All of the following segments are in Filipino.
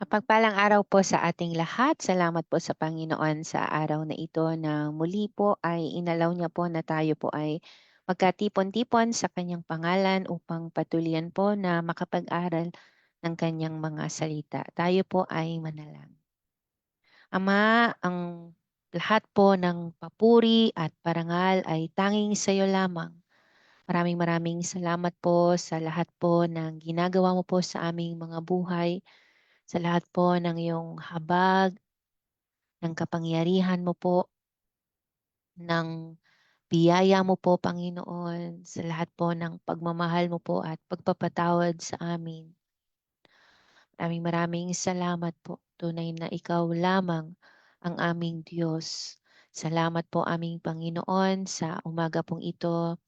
Mapagpalang araw po sa ating lahat. Salamat po sa Panginoon sa araw na ito na muli po ay inalaw niya po na tayo po ay magkatipon-tipon sa kanyang pangalan upang patuloyan po na makapag-aral ng kanyang mga salita. Tayo po ay manalangin. Ama, ang lahat po ng papuri at parangal ay tanging sa iyo lamang. Maraming maraming salamat po sa lahat po ng ginagawa mo po sa aming mga buhay, sa lahat po ng iyong habag, ng kapangyarihan mo po, ng biyaya mo po, Panginoon, sa lahat po ng pagmamahal mo po at pagpapatawad sa amin. Maraming maraming salamat po. Tunay na ikaw lamang ang aming Diyos. Salamat po aming Panginoon sa umaga pong ito.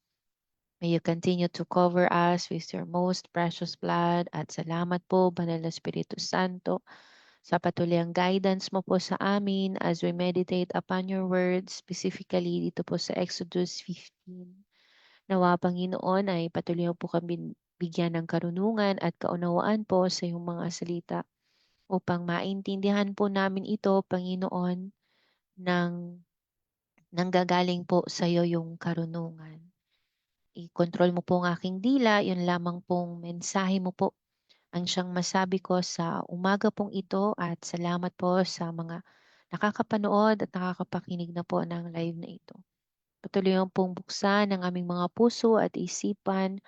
May you continue to cover us with your most precious blood at salamat po, Banal na Espiritu Santo, sa patuloy ang guidance mo po sa amin as we meditate upon your words, specifically dito po sa Exodus 15. Nawa, Panginoon, ay patuloy mo po kami bigyan ng karunungan at kaunawaan po sa iyong mga salita upang maintindihan po namin ito, Panginoon, ng nanggagaling po sa iyo yung karunungan. I-control mo po ang aking dila, yun lamang pong mensahe mo po ang siyang masabi ko sa umaga pong ito at salamat po sa mga nakakapanood at nakakapakinig na po ng live na ito. Patuloy mo pong buksan ang aming mga puso at isipan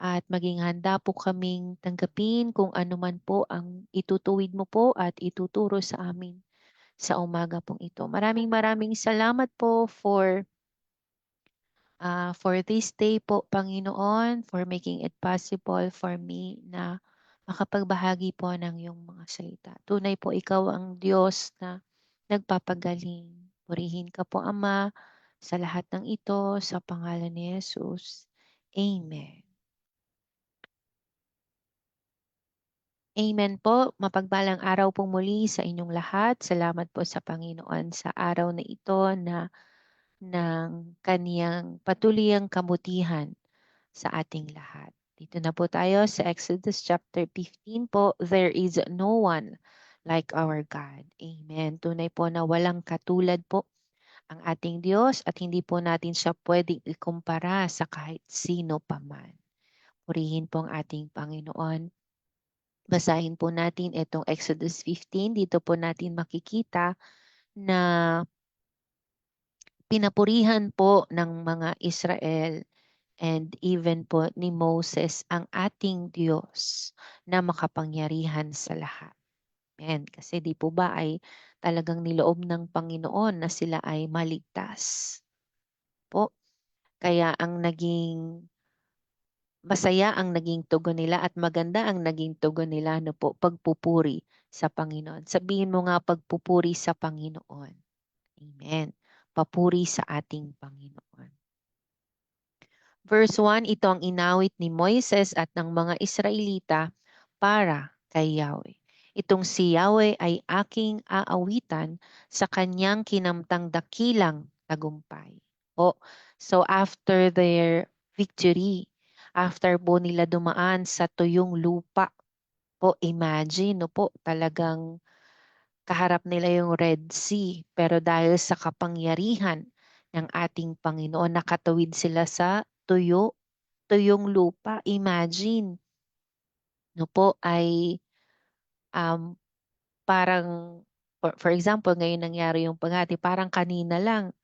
at maging handa po kaming tanggapin kung ano man po ang itutuwid mo po at ituturo sa amin sa umaga pong ito. Maraming maraming salamat po for this day po, Panginoon, for making it possible for me na makapagbahagi po ng iyong mga salita. Tunay po ikaw ang Diyos na nagpapagaling. Purihin ka po, Ama, sa lahat ng ito, sa pangalan ni Jesus. Amen. Amen po. Mapagpalang araw po muli sa inyong lahat. Salamat po sa Panginoon sa araw na ito na ng kaniyang patuliyang kabutihan sa ating lahat. Dito na po tayo sa Exodus chapter 15 po. There is no one like our God. Amen. Tunay po na walang katulad po ang ating Diyos at hindi po natin siya pwedeng ikumpara sa kahit sino paman. Purihin po ang ating Panginoon. Basahin po natin itong Exodus 15. Dito po natin makikita na pinapurihan po ng mga Israel and even po ni Moses ang ating Diyos na makapangyarihan sa lahat. Amen. Kasi di po ba ay talagang niloob ng Panginoon na sila ay maligtas po. Kaya ang naging masaya ang naging tugon nila at maganda ang naging tugon nila no po, pagpupuri sa Panginoon. Sabihin mo nga pagpupuri sa Panginoon. Amen. Papuri sa ating Panginoon. Verse 1, ito ang inawit ni Moises at ng mga Israelita para kay Yahweh. Itong si Yahweh ay aking aawitan sa kanyang kinamtang dakilang tagumpay. So after their victory, after po nila dumaan sa tuyong lupa, imagine, talagang kaharap nila yung Red Sea. Pero dahil sa kapangyarihan ng ating Panginoon, nakatawid sila sa tuyong lupa. Imagine, ay um, parang, for example, ngayon nangyari yung paghati, parang kanina lang,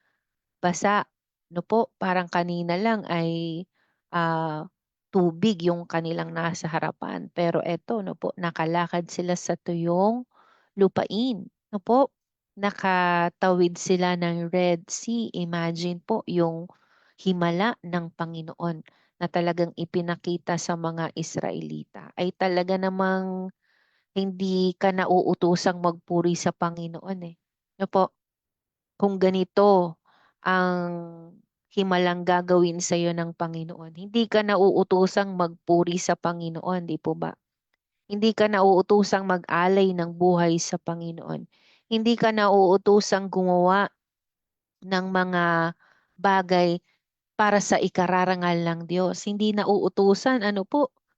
basa, parang kanina lang ay ah, tubig yung kanilang nasa harapan. Pero eto, nakalakad sila sa tuyong lupain. Nakatawid sila ng Red Sea. Imagine po yung himala ng Panginoon na talagang ipinakita sa mga Israelita. Ay talaga namang hindi ka nauutusang magpuri sa Panginoon eh. Kung ganito ang himalang gagawin sa iyo ng Panginoon, hindi ka nauutusang magpuri sa Panginoon, di po ba? Hindi ka nauutusang mag-alay ng buhay sa Panginoon. Hindi ka nauutusang gumawa ng mga bagay para sa ikararangal ng Diyos. Hindi nauutusan,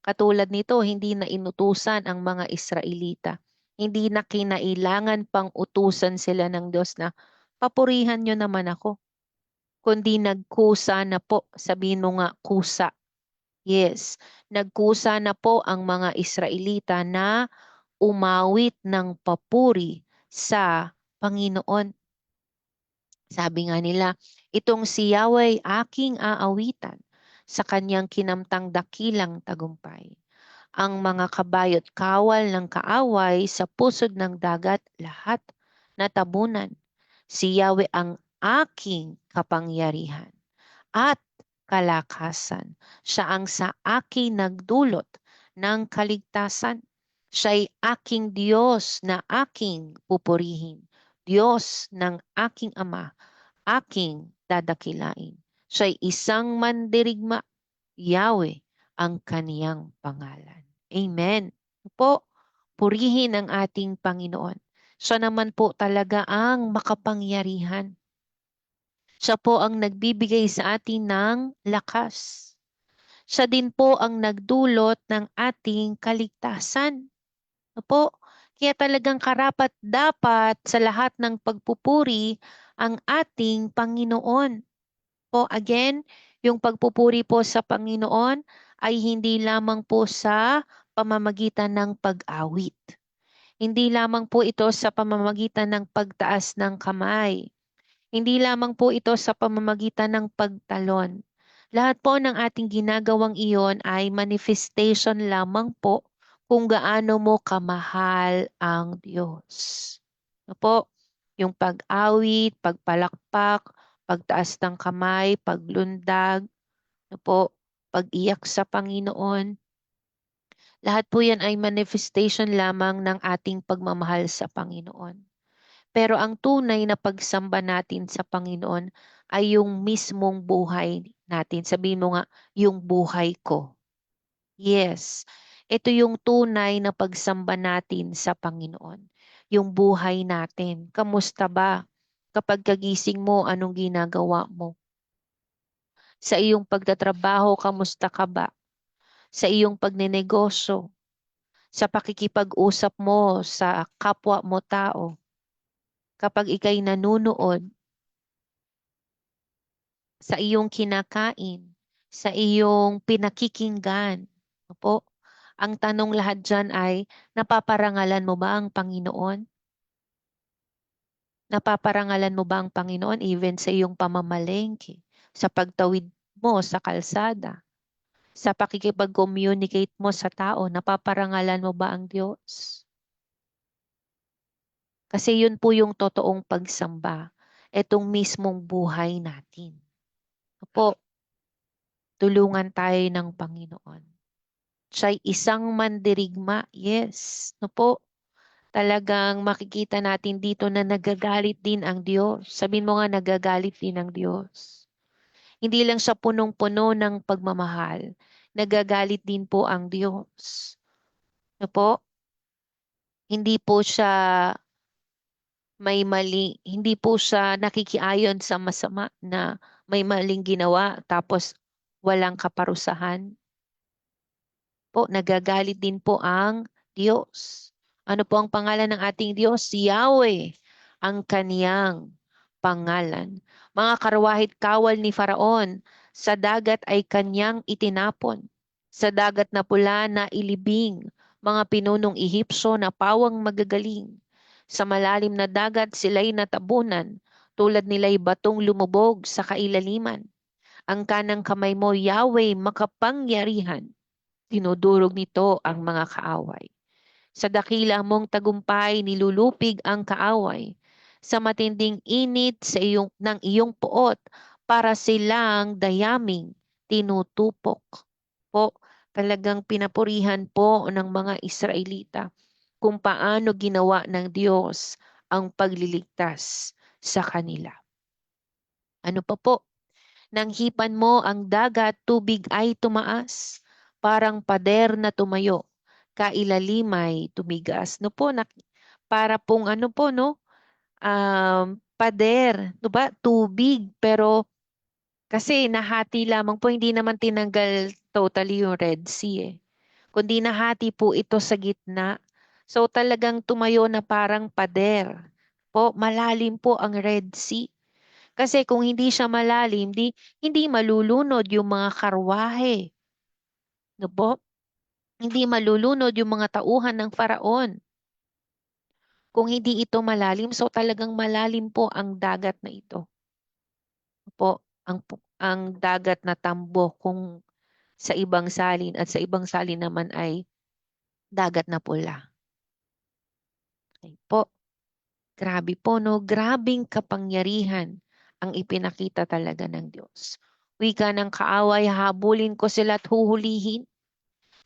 katulad nito, hindi na inutusan ang mga Israelita Hindi na kinailangan pang utusan sila ng Diyos na papurihan nyo naman ako. Kundi nagkusa na po, sabihin mo nga kusa. Yes, nagkusa na po ang mga Israelita na umawit ng papuri sa Panginoon. Sabi nga nila, itong si Yahweh aking aawitan sa kanyang kinamtang dakilang tagumpay. Ang mga kabayo't kawal ng kaaway sa pusod ng dagat lahat natabunan. Si Yahweh ang aking kapangyarihan at kalakasan. Siya ang sa akin nagdulot ng kaligtasan. Siya'y aking Diyos na aking pupurihin. Diyos ng aking Ama, aking dadakilain. Siya'y isang mandirigma, Yahweh ang kaniyang pangalan. Amen. Po, purihin ang ating Panginoon. Siya naman po talaga ang makapangyarihan. Siya po ang nagbibigay sa atin ng lakas. Siya din po ang nagdulot ng ating kaligtasan. Po, kaya talagang karapat dapat sa lahat ng pagpupuri ang ating Panginoon. Po, again, yung pagpupuri po sa Panginoon ay hindi lamang po sa pamamagitan ng pag-awit. Hindi lamang po ito sa pamamagitan ng pagtaas ng kamay. Hindi lamang po ito sa pamamagitan ng pagtalon. Lahat po ng ating ginagawang iyon ay manifestation lamang po kung gaano mo kamahal ang Diyos. Ano po? Yung pag-awit, pagpalakpak, pagtaas ng kamay, paglundag, ano po? Pag-iyak sa Panginoon. Lahat po yan ay manifestation lamang ng ating pagmamahal sa Panginoon. Pero ang tunay na pagsamba natin sa Panginoon ay yung mismong buhay natin. Sabihin mo nga, yung buhay ko. Yes, ito yung tunay na pagsamba natin sa Panginoon. Yung buhay natin. Kamusta ba? Kapag kagising mo, anong ginagawa mo? Sa iyong pagtatrabaho, kamusta ka ba? Sa iyong pagnenegosyo, sa pakikipag-usap mo sa kapwa mo tao, kapag ikay nanunood, sa iyong kinakain, sa iyong pinakikinggan. Opo. Ang tanong lahat dyan ay, napaparangalan mo ba ang Panginoon? Napaparangalan mo ba ang Panginoon even sa iyong pamamalengke, sa pagtawid mo sa kalsada, sa pakikipag-communicate mo sa tao, napaparangalan mo ba ang Diyos? Kasi yun po yung totoong pagsamba, itong mismong buhay natin. Opo, tulungan tayo ng Panginoon. Siya'y isang mandirigma. Yes. No po, talagang makikita natin dito na nagagalit din ang Diyos. Sabihin mo nga, nagagalit din ang Diyos. Hindi lang siya punong-puno ng pagmamahal. Nagagalit din po ang Diyos. No po, hindi po siya may mali, hindi po siya nakikiayon sa masama na may maling ginawa tapos walang kaparusahan. Po, nagagalit din po ang Diyos. Ano po ang pangalan ng ating Diyos? Yahweh ang kaniyang pangalan. Mga karwahit kawal ni Faraon, sa dagat ay kanyang itinapon. Sa dagat na pula na ilibing, mga pinunong Ehipsyo na pawang magagaling. Sa malalim na dagat sila'y natabunan, tulad nila'y batong lumubog sa kailaliman. Ang kanang kamay mo, Yahweh, makapangyarihan. Dinudurog nito ang mga kaaway. Sa dakila mong tagumpay, nilulupig ang kaaway. Sa matinding init ng iyong puot, para silang dayaming tinutupok. Po, talagang pinapurihan po ng mga Israelita kung paano ginawa ng Diyos ang pagliligtas sa kanila. Ano pa po? Nang hipan mo ang dagat, tubig ay tumaas. Parang pader na tumayo. Kailalimay tumigas. No po, para pong ano po, no? Pader, no ba? Tubig. Pero kasi nahati lamang po, hindi naman tinanggal totally yung Red Sea eh. Kundi nahati po ito sa gitna. So talagang tumayo na parang pader. Po, malalim po ang Red Sea. Kasi kung hindi siya malalim, hindi malulunod yung mga karwahe. No po? Hindi malulunod yung mga tauhan ng Faraon. Kung hindi ito malalim, so talagang malalim po ang dagat na ito. Po, ang dagat na tambo kung sa ibang salin at sa ibang salin naman ay dagat na pula. Okay po. Grabe po, no? Grabing kapangyarihan ang ipinakita talaga ng Diyos. Wika ng kaaway, habulin ko sila at huhulihin.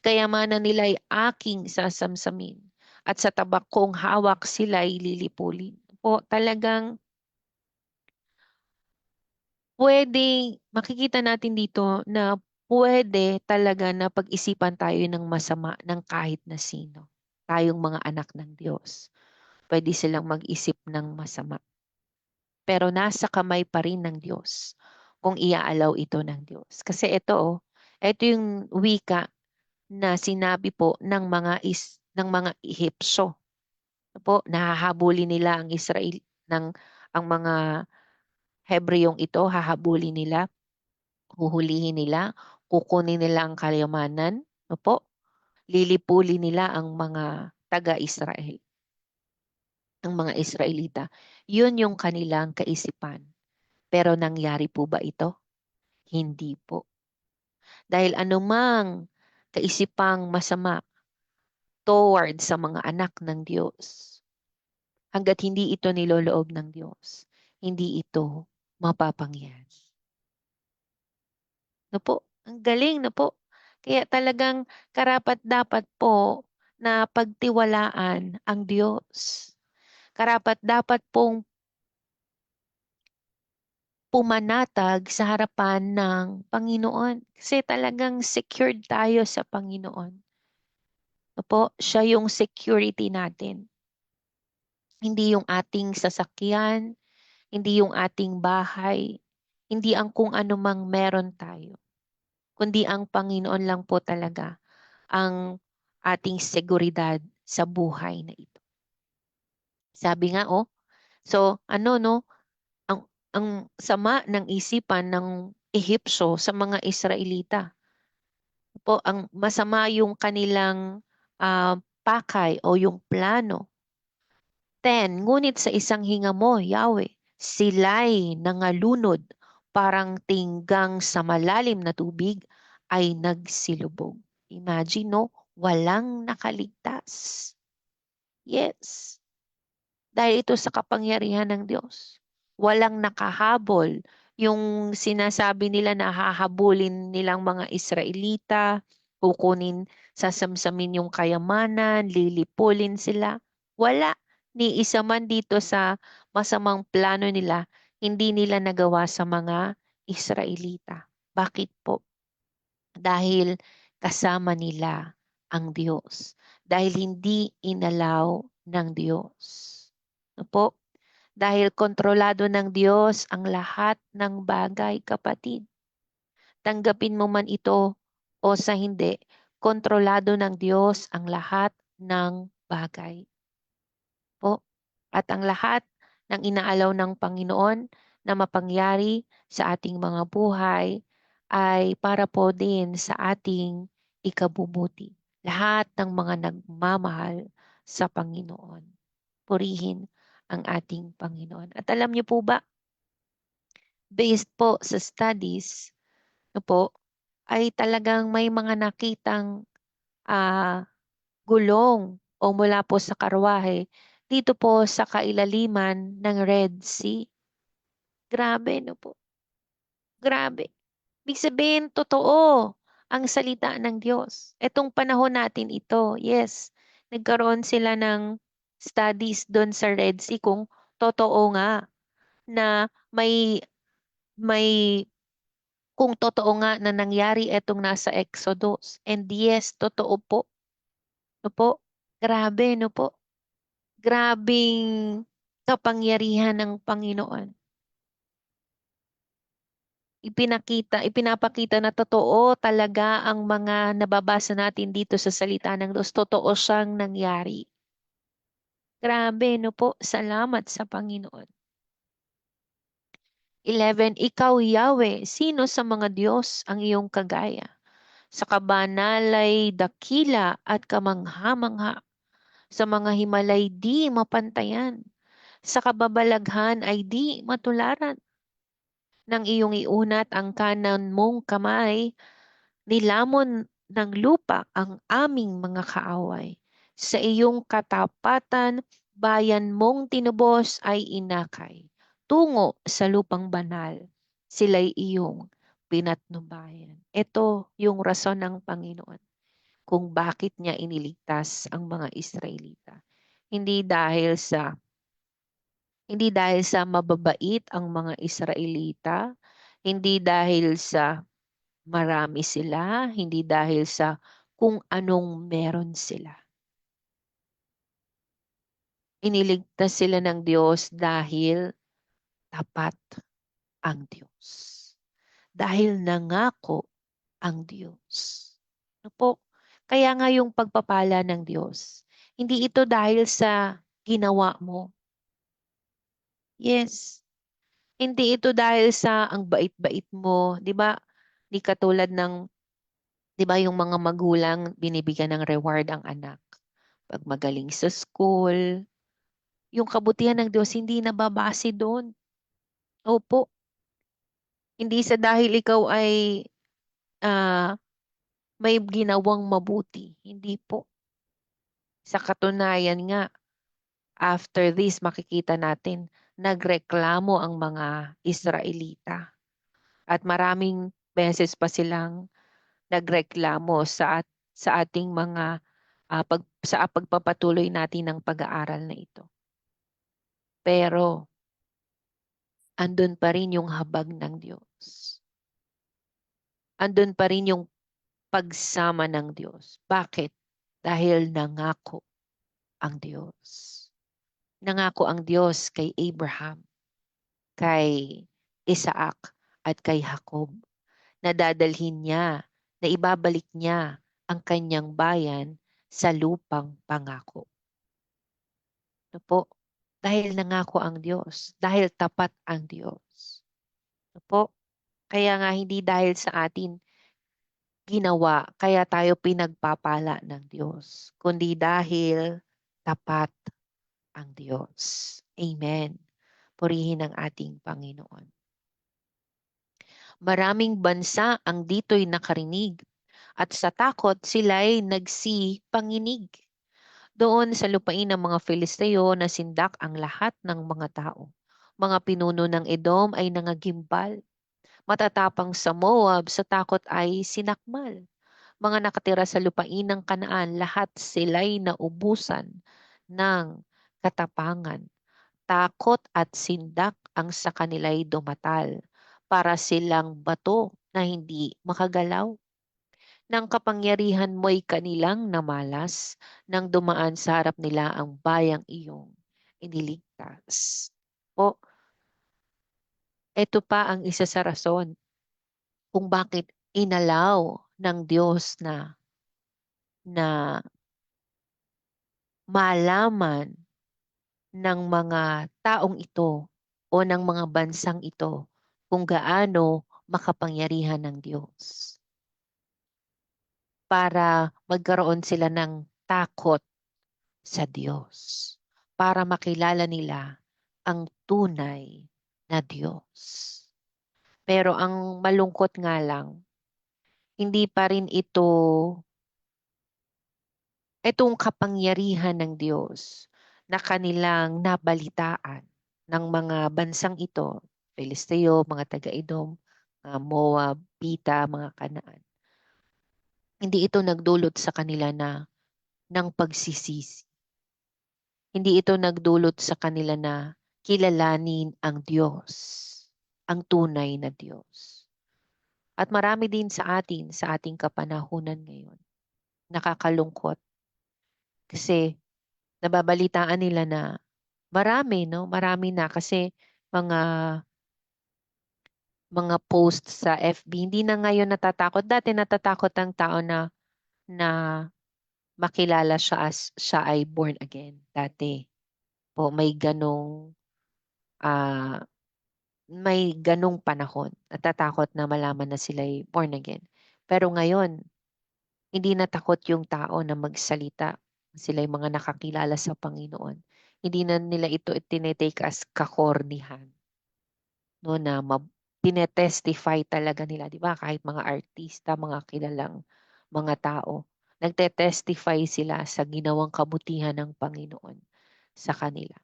Kayamanan nila'y aking sasamsamin. At sa tabak kong hawak sila'y lilipulin. Po, talagang makikita natin dito na pwede talaga na pag-isipan tayo ng masama ng kahit na sino. Tayong mga anak ng Diyos. Pwede silang mag-isip ng masama. Pero nasa kamay pa rin ng Diyos kung iaalaw ito ng Diyos. Kasi ito yung wika na sinabi po ng mga Ehipsyo. Po, nahahabulin nila ang Israel ang mga Hebreyong ito, hahabulin nila, huhulihin nila, kukunin nila ang kayamanan, po, lilipulin nila ang mga taga-Israel, ang mga Israelita. Yun yung kanilang kaisipan. Pero nangyari po ba ito? Hindi po. Dahil anumang kaisipang masama toward sa mga anak ng Diyos, hanggat hindi ito niloloob ng Diyos, hindi ito mapapangyari. No po, ang galing na po. Kaya talagang karapat-dapat po na pagtiwalaan ang Diyos. Karapat-dapat pong pumanatag sa harapan ng Panginoon. Kasi talagang secured tayo sa Panginoon. Opo, siya yung security natin. Hindi yung ating sasakyan, hindi yung ating bahay, hindi ang kung ano mang meron tayo, kundi ang Panginoon lang po talaga ang ating seguridad sa buhay na ito. Sabi nga, so ano no, ang sama ng isipan ng Ehipsyo sa mga Israelita. Po, ang masama yung kanilang pakay o yung plano. 10, ngunit sa isang hinga mo, Yahweh, sila'y nangalunod parang tinggang sa malalim na tubig ay nagsilubog. Imagine, no? Walang nakaligtas. Yes. Dahil ito sa kapangyarihan ng Diyos. Walang nakahabol. Yung sinasabi nila na hahabulin nilang mga Israelita, kukunin, sasamsamin yung kayamanan, lilipulin sila. Wala. Ni isa man dito sa masamang plano nila, hindi nila nagawa sa mga Israelita. Bakit po? Dahil kasama nila ang Diyos. Dahil hindi inalaw ng Diyos. Ano po? Dahil kontrolado ng Diyos ang lahat ng bagay, kapatid. Tanggapin mo man ito o sa hindi, kontrolado ng Diyos ang lahat ng bagay. Po. At ang lahat ng inaalaw ng Panginoon na mapangyari sa ating mga buhay ay para po din sa ating ikabubuti. Lahat ng mga nagmamahal sa Panginoon. Purihin ang ating Panginoon. At alam niyo po ba, based po sa studies, no po, ay talagang may mga nakitang ah, gulong o mula po sa karwahe dito po sa kailaliman ng Red Sea. Grabe, no po? Grabe. Ibig sabihin, totoo ang salita ng Diyos. Etong panahon natin ito, yes, nagkaroon sila ng studies doon sa Red Sea kung totoo nga na may kung totoo nga na nangyari etong nasa Exodus. And yes, totoo po. No po? Grabe, no po? Grabing kapangyarihan ng Panginoon. Ipinapakita na totoo talaga ang mga nababasa natin dito sa salita ng Diyos. Totoo siyang nangyari. Grabe, no po. Salamat sa Panginoon. 11, Ikaw, Yahweh, sino sa mga Diyos ang iyong kagaya? Sa kabanalay dakila at kamangha-mangha, sa mga himalay di mapantayan, sa kababalaghan ay di matularan. Nang iyong iunat ang kanan mong kamay, nilamon ng lupa ang aming mga kaaway. Sa iyong katapatan, bayan mong tinubos ay inakay. Tungo sa lupang banal, sila'y iyong pinatnubayan. Ito yung rason ng Panginoon kung bakit niya iniligtas ang mga Israelita. Hindi dahil sa hindi dahil sa mababait ang mga Israelita, hindi dahil sa marami sila, hindi dahil sa kung anong meron sila. Iniligtas sila ng Diyos dahil tapat ang Diyos. Dahil nangako ang Diyos. Ano po? Kaya nga yung pagpapala ng Diyos, hindi ito dahil sa ginawa mo. Yes. Hindi ito dahil sa ang bait-bait mo, 'di ba? Di katulad ng 'di ba yung mga magulang binibigyan ng reward ang anak. Pag magaling sa school, yung kabutihan ng Diyos hindi nababase doon. Opo, hindi sa dahil ikaw ay ah, may ginawang mabuti. Hindi po. Sa katunayan nga, after this makikita natin, nagreklamo ang mga Israelita. At maraming beses pa silang nagreklamo sa ating mga sa pagpapatuloy natin ng pag-aaral na ito. Pero andun pa rin yung habag ng Diyos. Andun pa rin yung pagsama ng Diyos. Bakit? Dahil nangako ang Diyos. Nangako ang Diyos kay Abraham, kay Isaac, at kay Jacob na dadalhin niya, na ibabalik niya ang kanyang bayan sa lupang pangako. Ano po? Dahil nangako ang Diyos, dahil tapat ang Diyos. Ano po? Kaya nga hindi dahil sa atin ginawa, kaya tayo pinagpapala ng Diyos, kundi dahil tapat ang Diyos. Amen. Purihin ang ating Panginoon. Maraming bansa ang dito'y nakarinig at sa takot sila'y nagsipanginig. Doon sa lupain ng mga Filisteo nasindak ang lahat ng mga tao. Mga pinuno ng Edom ay nangagimbal. Matatapang sa Moab sa takot ay sinakmal. Mga nakatira sa lupain ng Kanaan, lahat sila'y naubusan ng katapangan. Takot at sindak ang sa kanila'y dumatal para silang bato na hindi makagalaw. Nang kapangyarihan mo'y kanilang namalas nang dumaan sa harap nila ang bayang iyong iniligtas. Po, ito pa ang isa sa rason kung bakit inalaw ng Diyos na malaman ng mga taong ito o ng mga bansang ito kung gaano makapangyarihan ng Diyos. Para magkaroon sila ng takot sa Diyos. Para makilala nila ang tunay na Diyos. Pero ang malungkot nga lang, hindi pa rin itong kapangyarihan ng Diyos na kanilang nabalitaan ng mga bansang ito, Filisteo, mga taga-Edom, mga Moab, Pita, mga Kanaan. Hindi ito nagdulot sa kanila ng pagsisisi. Hindi ito nagdulot sa kanila na kilalanin ang Diyos, ang tunay na Diyos. At marami din sa atin, sa ating kapanahunan ngayon, nakakalungkot kasi nababalitaan nila na marami, no? Marami na kasi mga mga post sa FB. Hindi na ngayon natatakot. Dati natatakot ang tao na makilala siya as siya ay born again. Dati. po ah, may ganong panahon. Natatakot na malaman na sila'y born again. Pero ngayon, hindi natakot yung tao na magsalita. Sila'y mga nakakilala sa Panginoon. Hindi na nila ito tinetake as kakornihan. No, na tinetestify talaga nila, di ba? Kahit mga artista, mga kilalang mga tao, nagtetestify sila sa ginawang kabutihan ng Panginoon sa kanila.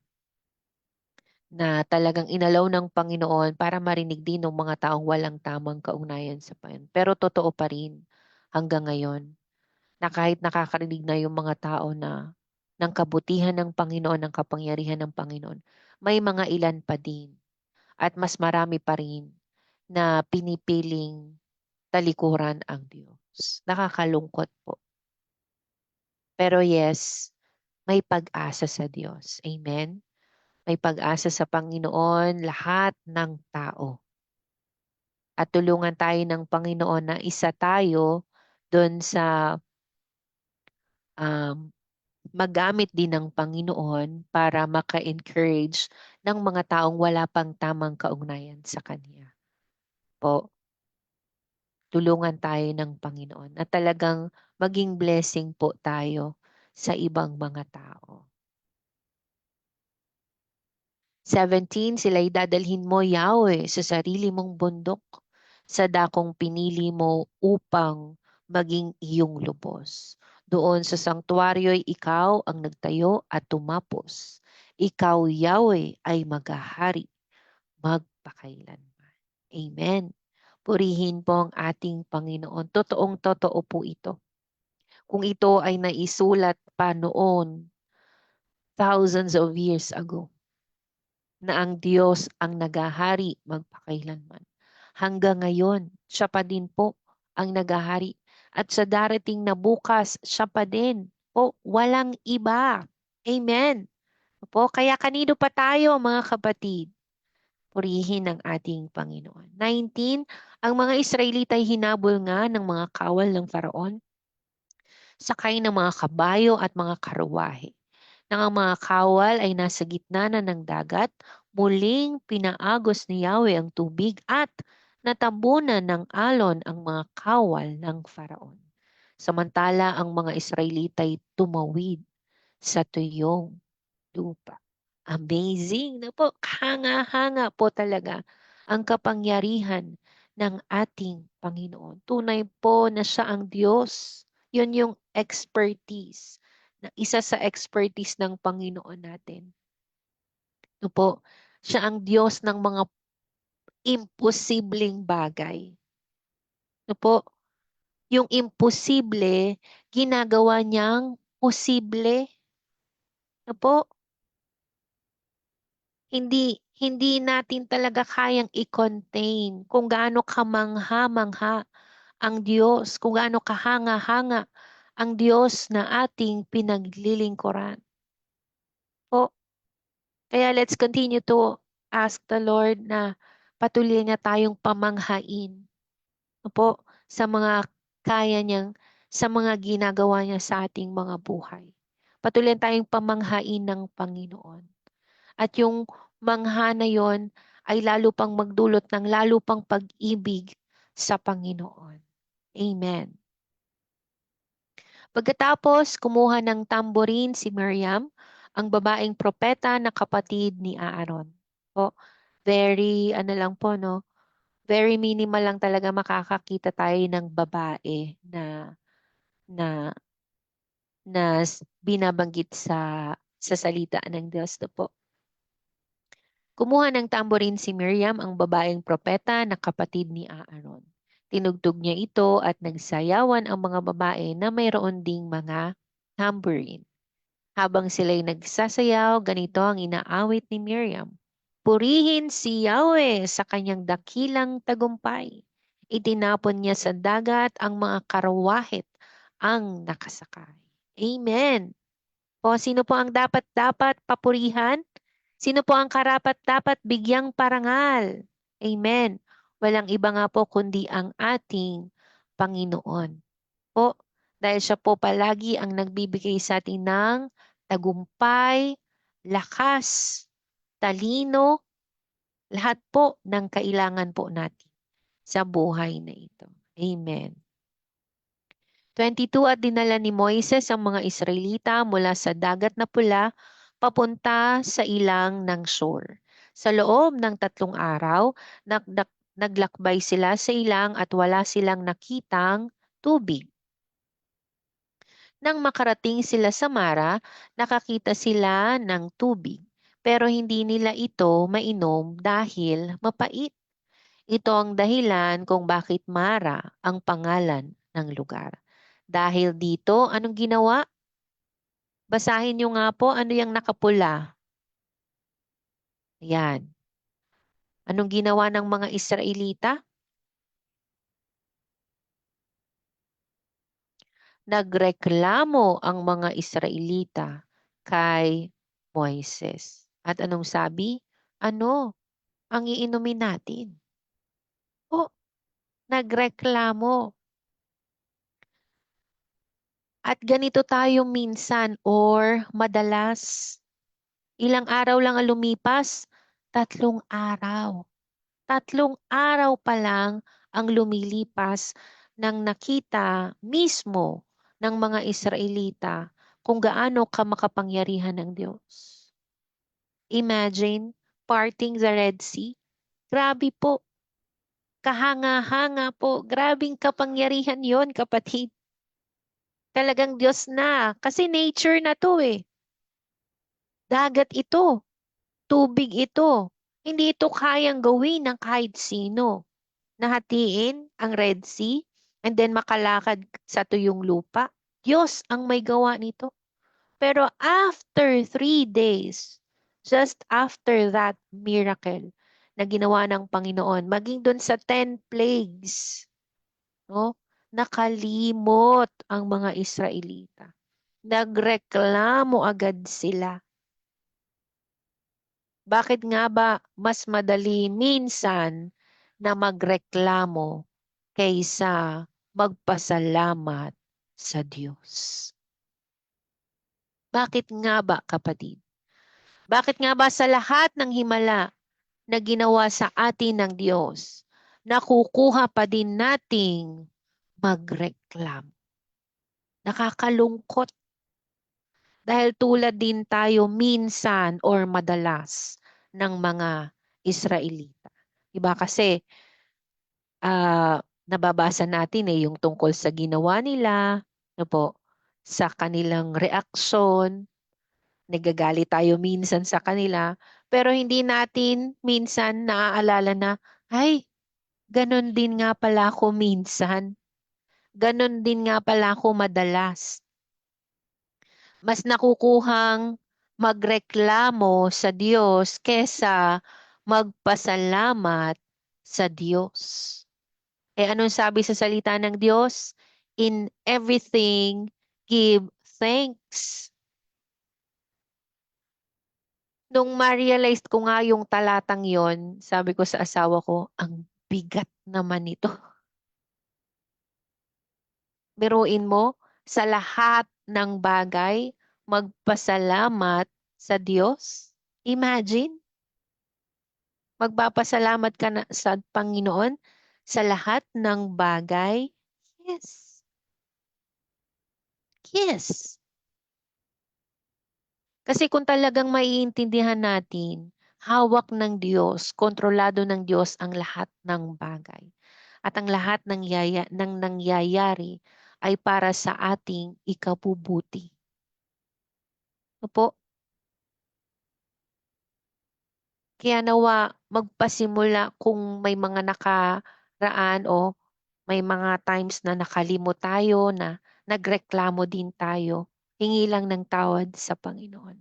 Na talagang inalaw ng Panginoon para marinig din ng mga taong walang tamang kaugnayan sa Panginoon. Pero totoo pa rin hanggang ngayon na kahit nakakarinig na yung mga tao na ng kabutihan ng Panginoon, ng kapangyarihan ng Panginoon, may mga ilan pa din at mas marami pa rin na pinipiling talikuran ang Diyos. Nakakalungkot po. Pero yes, may pag-asa sa Diyos. Amen? May pag-asa sa Panginoon lahat ng tao. At tulungan tayo ng Panginoon na isa tayo doon sa um, magamit din ng Panginoon para maka-encourage ng mga taong wala pang tamang kaugnayan sa Kanya. Po, tulungan tayo ng Panginoon at talagang maging blessing po tayo sa ibang mga tao. 17, sila'y dadalhin mo, Yahweh, sa sarili mong bundok, sa dakong pinili mo upang maging iyong lubos. Doon sa sanktuaryo'y ikaw ang nagtayo at tumapos. Ikaw, Yahweh, ay maghahari magpakailanman. Amen. Purihin po ang ating Panginoon. Totoong totoo po ito. Kung ito ay naisulat pa noon, thousands of years ago, na ang Diyos ang nagahari magpakailanman. Hanggang ngayon, siya pa din po ang nagahari. At sa darating na bukas, siya pa din po, walang iba. Amen. Po, kaya kanino pa tayo, mga kapatid? Purihin ang ating Panginoon. 19, ang mga Israelita ay hinabol nga ng mga kawal ng Faraon, sakay ng mga kabayo at mga karuwahe. Nang ang mga kawal ay nasa gitna na ng dagat, muling pinaagos ni Yahweh ang tubig at natabunan ng alon ang mga kawal ng Faraon. Samantala ang mga Israelita ay tumawid sa tuyong lupa. Amazing na po. Hanga-hanga po talaga ang kapangyarihan ng ating Panginoon. Tunay po na siya ang Diyos. Yun yung expertise. Na isa sa expertise ng Panginoon natin. No po, siya ang Diyos ng mga imposibleng bagay. No po, yung imposible, ginagawa niyang posible. No po, hindi natin talaga kayang i-contain kung gaano kamangha-mangha ang Diyos, kung gaano kahanga-hanga ang Diyos na ating pinaglilingkuran. Po, kaya let's continue to ask the Lord na patuloy niya tayong pamanghain. Po, sa mga kaya niyang, sa mga ginagawa niya sa ating mga buhay. Patuloy tayong pamanghain ng Panginoon. At yung mangha na yon ay lalo pang magdulot ng lalo pang pag-ibig sa Panginoon. Amen. Pagkatapos, kumuha ng tamborin si Miriam, ang babaeng propeta na kapatid ni Aaron. Po, very, ano lang po, no? Very minimal lang talaga makakakita tayo ng babae na, binabanggit sa salita ng Diyos na po. Kumuha ng tamborin si Miriam, ang babaeng propeta na kapatid ni Aaron. Tinugtog niya ito at nagsayawan ang mga babae na mayroon ding mga tamborin. Habang sila'y nagsasayaw, ganito ang inaawit ni Miriam. Purihin si Yahweh sa kanyang dakilang tagumpay. Itinapon niya sa dagat ang mga karawahit ang nakasakay. Amen. O sino po ang dapat papurihan? Sino po ang karapat-dapat bigyang parangal? Amen. Walang iba nga po kundi ang ating Panginoon. Po, dahil siya po palagi ang nagbibigay sa atin ng tagumpay, lakas, talino, lahat po ng kailangan po natin sa buhay na ito. Amen. 22, at dinala ni Moises ang mga Israelita mula sa dagat na pula papunta sa ilang ng Shur. Sa loob ng 3 araw, naglakbay sila sa ilang at wala silang nakitang tubig. Nang makarating sila sa Mara, nakakita sila ng tubig, pero hindi nila ito mainom dahil mapait. Ito ang dahilan kung bakit Mara ang pangalan ng lugar. Dahil dito, anong ginawa? Basahin nyo nga po ano yung nakapula. Yan. Anong ginawa ng mga Israelita? Nagreklamo ang mga Israelita kay Moises. At anong sabi? Ano ang iinumin natin? O, nagreklamo. At ganito tayo minsan or madalas. Ilang araw lang ang lumipas? 3 araw. 3 araw pa lang ang lumilipas nang nakita mismo ng mga Israelita kung gaano ka makapangyarihan ng Diyos. Imagine, parting the Red Sea. Grabe po. Kahanga-hanga po. Grabing kapangyarihan yon, kapatid. Talagang Diyos na. Kasi nature na to eh. Dagat ito. Tubig ito. Hindi ito kayang gawin ng kahit sino. Nahatiin ang Red Sea and then makalakad sa tuyong lupa. Diyos ang may gawa nito. Pero after 3 days, just after that miracle na ginawa ng Panginoon, maging doon sa 10 plagues, no? Nakalimot ang mga Israelita. Nagreklamo agad sila. Bakit nga ba mas madali minsan na magreklamo kaysa magpasalamat sa Diyos? Bakit nga ba, kapatid? Bakit nga ba sa lahat ng himala na ginawa sa atin ng Diyos, nakukuha pa din nating magreklamo? Nakakalungkot dahil tulad din tayo minsan or madalas ng mga Israelita. Diba kasi nababasa natin yung tungkol sa ginawa nila, ano po, sa kanilang reaksyon, nagagalit tayo minsan sa kanila, pero hindi natin minsan naaalala na, ay, ganon din nga pala ako minsan. Ganon din nga pala ako madalas. Mas nakukuhang magreklamo sa Diyos kesa magpasalamat sa Diyos. Anong sabi sa salita ng Diyos? In everything, give thanks. Nung ma-realize ko nga yung talatang yon, sabi ko sa asawa ko, ang bigat naman ito. Biruin mo, sa lahat ng bagay, magpasalamat sa Diyos. Imagine, magpapasalamat ka na sa Panginoon sa lahat ng bagay. Yes. Yes. Kasi kung talagang maiintindihan natin, hawak ng Diyos, kontrolado ng Diyos ang lahat ng bagay. At ang lahat ng nangyayari ay para sa ating ikabubuti. Opo. Kaya nawa magpasimula kung may mga nakaraan o may mga times na nakalimot tayo, na nagreklamo din tayo. Hingi lang ng tawad sa Panginoon.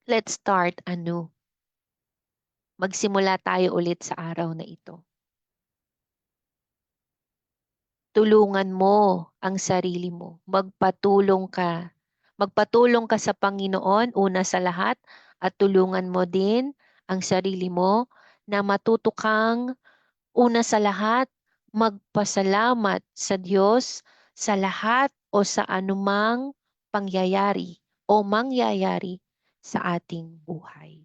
Let's start anew. Magsimula tayo ulit sa araw na ito. Tulungan mo ang sarili mo. Magpatulong ka. Magpatulong ka sa Panginoon una sa lahat at tulungan mo din ang sarili mo na matuto kang una sa lahat magpasalamat sa Diyos sa lahat o sa anumang pangyayari o mangyayari sa ating buhay.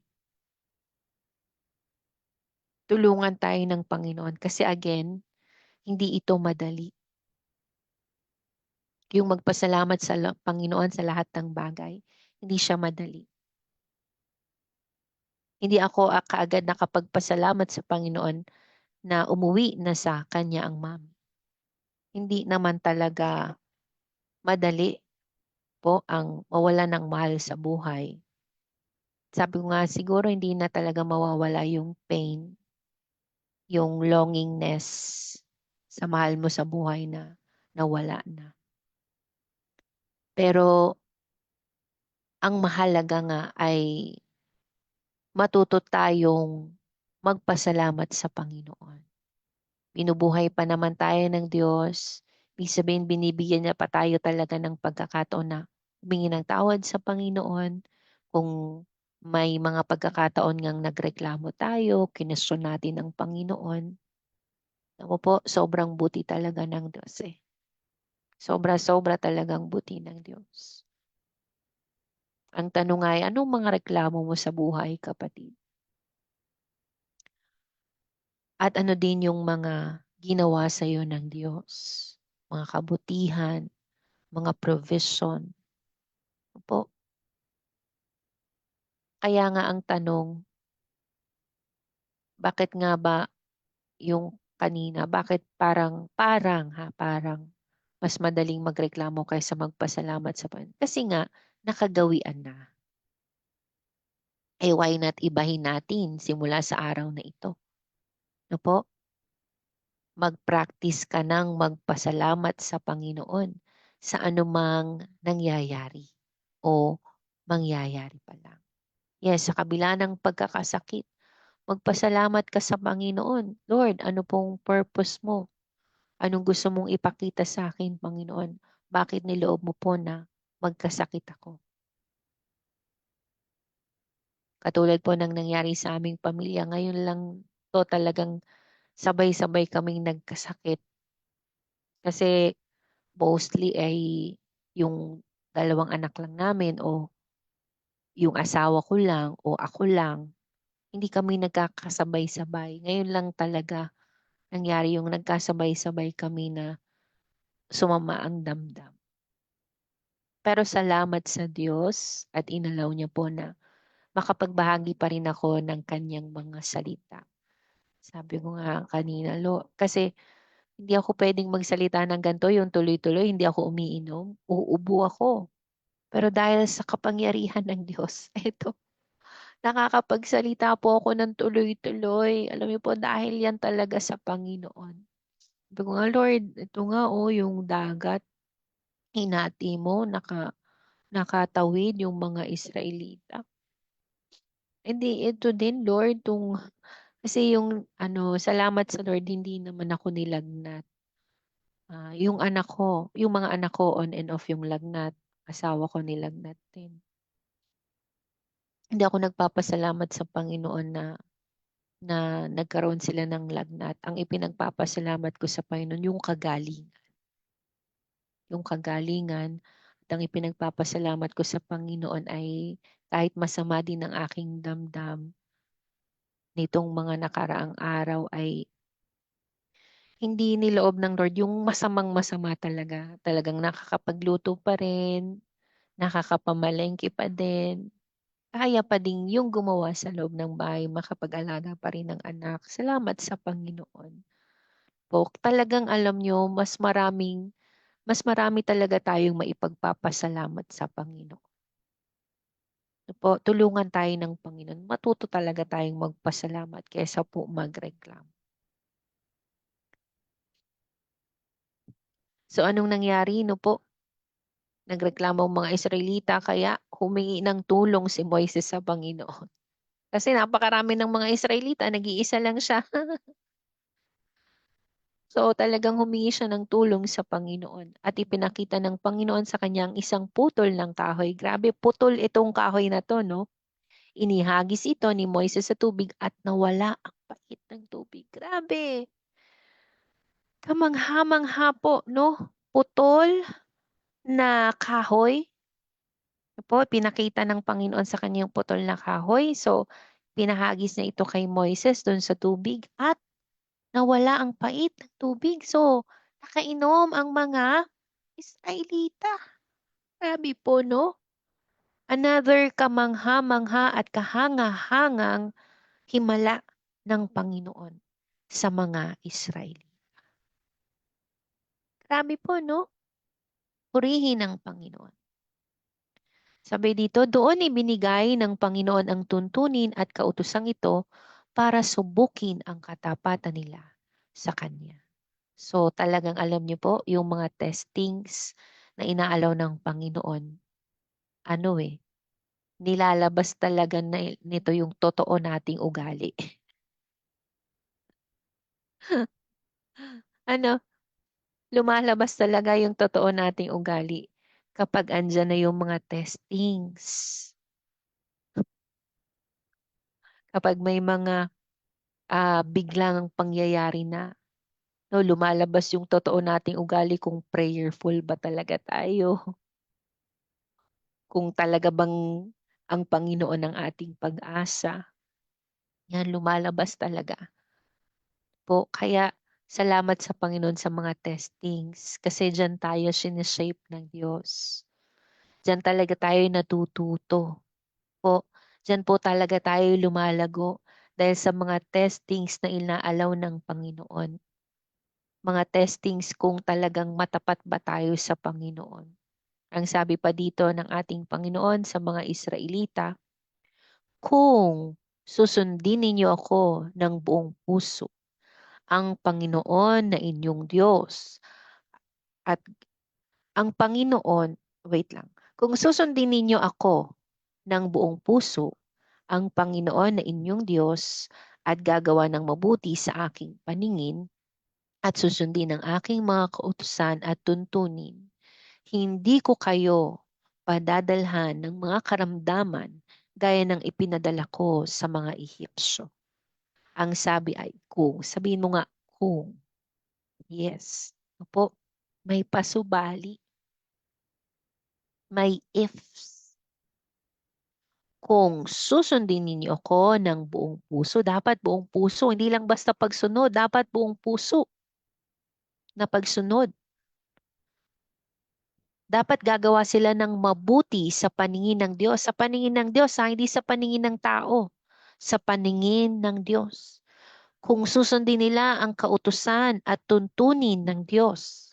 Tulungan tayo ng Panginoon kasi again, hindi ito madali. Yung magpasalamat sa Panginoon sa lahat ng bagay, hindi siya madali. Hindi ako kaagad nakapagpasalamat sa Panginoon na umuwi na sa kanya ang mami. Hindi naman talaga madali po ang mawala ng mahal sa buhay. Sabi ko nga, siguro hindi na talaga mawawala yung pain, yung longingness sa mahal mo sa buhay na nawala na. Pero ang mahalaga nga ay matuto tayong magpasalamat sa Panginoon. Binubuhay pa naman tayo ng Diyos. Ibig sabihin, binibigyan niya pa tayo talaga ng pagkakataon na humingi ng tawad sa Panginoon. Kung may mga pagkakataon ngang nagreklamo tayo, kinestyon natin ang Panginoon. Ako po, sobrang buti talaga ng Diyos eh. Sobra-sobra talagang buti ng Diyos. Ang tanong ay, anong mga reklamo mo sa buhay, kapatid? At ano din yung mga ginawa sa iyo ng Diyos? Mga kabutihan, mga provision. Po, kaya nga ang tanong, bakit nga ba yung kanina, bakit parang mas madaling magreklamo kaysa magpasalamat sa Panginoon? Kasi nga, nakagawian na. Eh why not ibahin natin simula sa araw na ito? No po? Mag-practice ka ng magpasalamat sa Panginoon sa anumang nangyayari o mangyayari pa lang. Yes, sa kabila ng pagkakasakit, magpasalamat ka sa Panginoon. Lord, ano pong purpose mo? Anong gusto mong ipakita sa akin, Panginoon? Bakit niloob mo po na magkasakit ako? Katulad po ng nangyari sa aming pamilya, ngayon lang to talagang sabay-sabay kaming nagkasakit. Kasi mostly ay yung dalawang anak lang namin o yung asawa ko lang o ako lang. Hindi kami nagkakasabay-sabay. Ngayon lang talaga nangyari yung nagkasabay-sabay kami na sumama ang damdam. Pero salamat sa Diyos at inalaw niya po na makapagbahagi pa rin ako ng kanyang mga salita. Sabi ko nga kanina, kasi hindi ako pwedeng magsalita ng ganito, yung tuloy-tuloy, hindi ako umiinom, uubo ako. Pero dahil sa kapangyarihan ng Diyos, eto, nakakapagsalita po ako ng tuloy-tuloy. Alam niyo po, dahil yan talaga sa Panginoon. Sabi ko nga, Lord, ito nga yung dagat, hinati mo, nakatawid yung mga Israelita. Hindi, ito din, Lord, kasi yung salamat sa Lord, hindi naman ako nilagnat. Yung mga anak ko on and off yung lagnat. Asawa ko nilagnat din. Hindi ako nagpapasalamat sa Panginoon na nagkaroon sila ng lagnat. Ang ipinagpapasalamat ko sa Panginoon, yung kagalingan. Yung kagalingan. At ang ipinagpapasalamat ko sa Panginoon ay kahit masama din ang aking damdam, nitong mga nakaraang araw ay hindi niloob ng Lord yung masamang masama talaga. Talagang nakakapagluto pa rin, nakakapamalengke pa din. Kaya pa din yung gumawa sa loob ng bahay, makapag-alaga pa rin ng anak. Salamat sa Panginoon. Po, talagang alam nyo, mas marami talaga tayong maipagpapasalamat sa Panginoon. Po, tulungan tayo ng Panginoon. Matuto talaga tayong magpasalamat kaysa po magreklamo. So anong nangyari? No po, nagreklamo ang mga Israelita kaya humingi ng tulong si Moises sa Panginoon. Kasi napakarami ng mga Israelita, nag-iisa lang siya. So talagang humingi siya ng tulong sa Panginoon at ipinakita ng Panginoon sa kanyang isang putol ng kahoy. Grabe, putol itong kahoy na to, no? Inihagis ito ni Moises sa tubig at nawala ang pait ng tubig. Grabe! Kamangha-mangha po, no? Putol na kahoy Po, pinakita ng Panginoon sa kanya yung putol na kahoy. So, pinahagis niya ito kay Moises doon sa tubig at nawala ang pait ng tubig. So, nakainom ang mga Israelita. Grabe po, no? Another kamangha-mangha at kahanga-hangang himala ng Panginoon sa mga Israel. Grabe po, no? Purihin ang Panginoon. Sabi dito, doon ibinigay ng Panginoon ang tuntunin at kautosang ito para subukin ang katapatan nila sa Kanya. So talagang alam niyo po, yung mga testings na inaalaw ng Panginoon, ano nilalabas talaga nito yung totoo nating ugali. Ano, lumalabas talaga yung totoo nating ugali kapag andyan na yung mga testings. Kapag may mga biglang pangyayari na, no, lumalabas yung totoo nating ugali kung prayerful ba talaga tayo. Kung talaga bang ang Panginoon ang ating pag-asa. Yan, lumalabas talaga po. Kaya salamat sa Panginoon sa mga testings kasi diyan tayo sineshape ng Diyos. Diyan talaga tayo natututo po. Diyan po talaga tayo lumalago dahil sa mga testings na inaalaw ng Panginoon. Mga testings kung talagang matapat ba tayo sa Panginoon. Ang sabi pa dito ng ating Panginoon sa mga Israelita, kung susundin ninyo ako ng buong puso, ang Panginoon na inyong Diyos at ang Panginoon, wait lang, kung susundin ninyo ako ng buong puso, ang Panginoon na inyong Diyos at gagawa ng mabuti sa aking paningin at susundin ang aking mga kautusan at tuntunin, hindi ko kayo padadalhan ng mga karamdaman gaya ng ipinadala ko sa mga Ehipsyo. Ang sabi ay kung. Sabihin mo nga kung. Yes. Opo. May pasubali. May ifs. Kung susundin ninyo ako ng buong puso, dapat buong puso. Hindi lang basta pagsunod, dapat buong puso na pagsunod. Dapat gagawa sila ng mabuti sa paningin ng Diyos. Sa paningin ng Diyos, hindi sa paningin ng tao. Sa paningin ng Diyos. Kung susundin nila ang kautusan at tuntunin ng Diyos,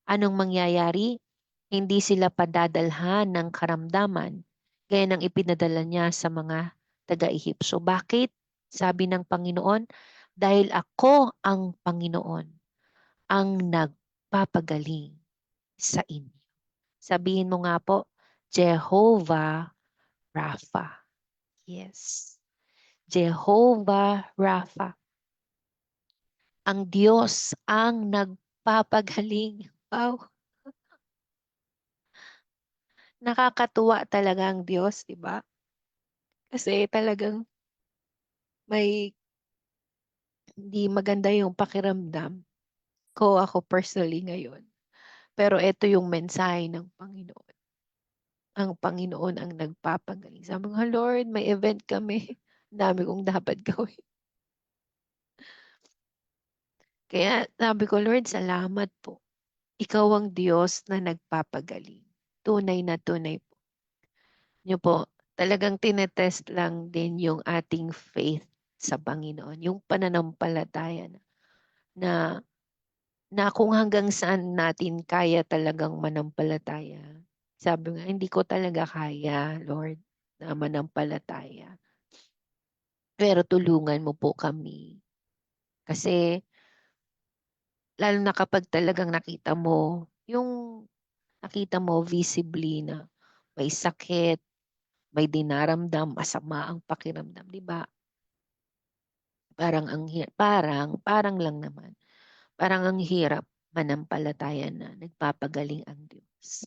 anong mangyayari? Hindi sila padadalhan ng karamdaman gaya ng ipinadala niya sa mga taga-Ehipsyo. Bakit? Sabi ng Panginoon, dahil ako ang Panginoon ang nagpapagaling sa inyo. Sabihin mo nga po, Jehovah Rapha. Yes. Jehovah Rapha. Ang Diyos ang nagpapagaling. Wow. Nakakatuwa talaga ang Diyos, di ba? Kasi talagang may hindi maganda yung pakiramdam ko ako personally ngayon. Pero ito yung mensahe ng Panginoon. Ang Panginoon ang nagpapagaling. Sabi ko, Lord, may event kami. Ang dami kong dapat gawin. Kaya sabi ko, Lord, salamat po. Ikaw ang Diyos na nagpapagaling. Tunay na tunay po. Niyo po, talagang tinetest lang din yung ating faith sa Panginoon. Yung pananampalataya na na kung hanggang saan natin kaya talagang manampalataya. Sabi nga, hindi ko talaga kaya, Lord, na manampalataya. Pero tulungan mo po kami. Kasi lalo na kapag talagang nakita mo visibly na may sakit, may dinaramdam, masama ang pakiramdam, di ba? Parang lang naman. Parang ang hirap manampalataya na nagpapagaling ang Diyos.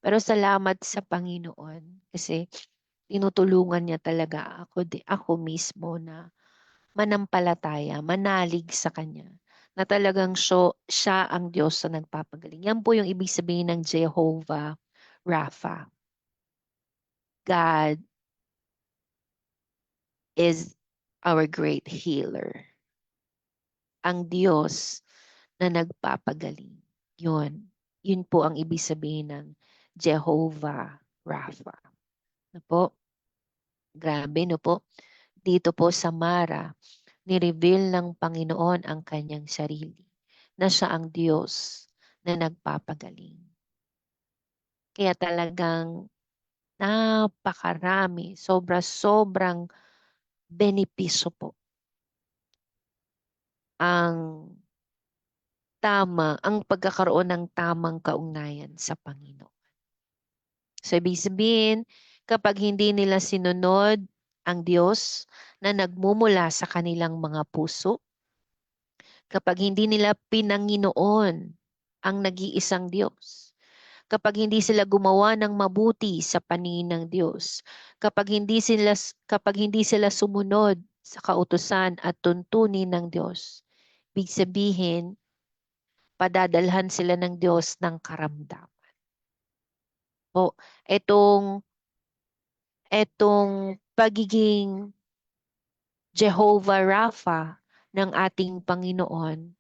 Pero salamat sa Panginoon kasi tinutulungan niya talaga ako mismo na manampalataya, manalig sa Kanya. Na talagang siya ang Diyos na nagpapagaling. Yan po yung ibig sabihin ng Jehovah Rapha. God is our great healer. Ang Diyos na nagpapagaling. Yun. Yun po ang ibig sabihin ng Jehovah Rapha. No po? Grabe, no po? Dito po sa Mara, ni-reveal ng Panginoon ang kanyang sarili na siya ang Diyos na nagpapagaling. Kaya talagang napakarami, sobra-sobrang benepisyo po ang ang pagkakaroon ng tamang kaugnayan sa Panginoon. So, ibig sabihin, kapag hindi nila sinunod ang Diyos na nagmumula sa kanilang mga puso, kapag hindi nila pinanginoon ang nag-iisang Diyos, kapag hindi sila gumawa ng mabuti sa paningin ng Diyos, kapag hindi sila sumunod sa kautusan at tuntunin ng Diyos, ibig sabihin, padadalhan sila ng Diyos ng karamdaman. Po, etong pagiging Jehovah Rapha ng ating Panginoon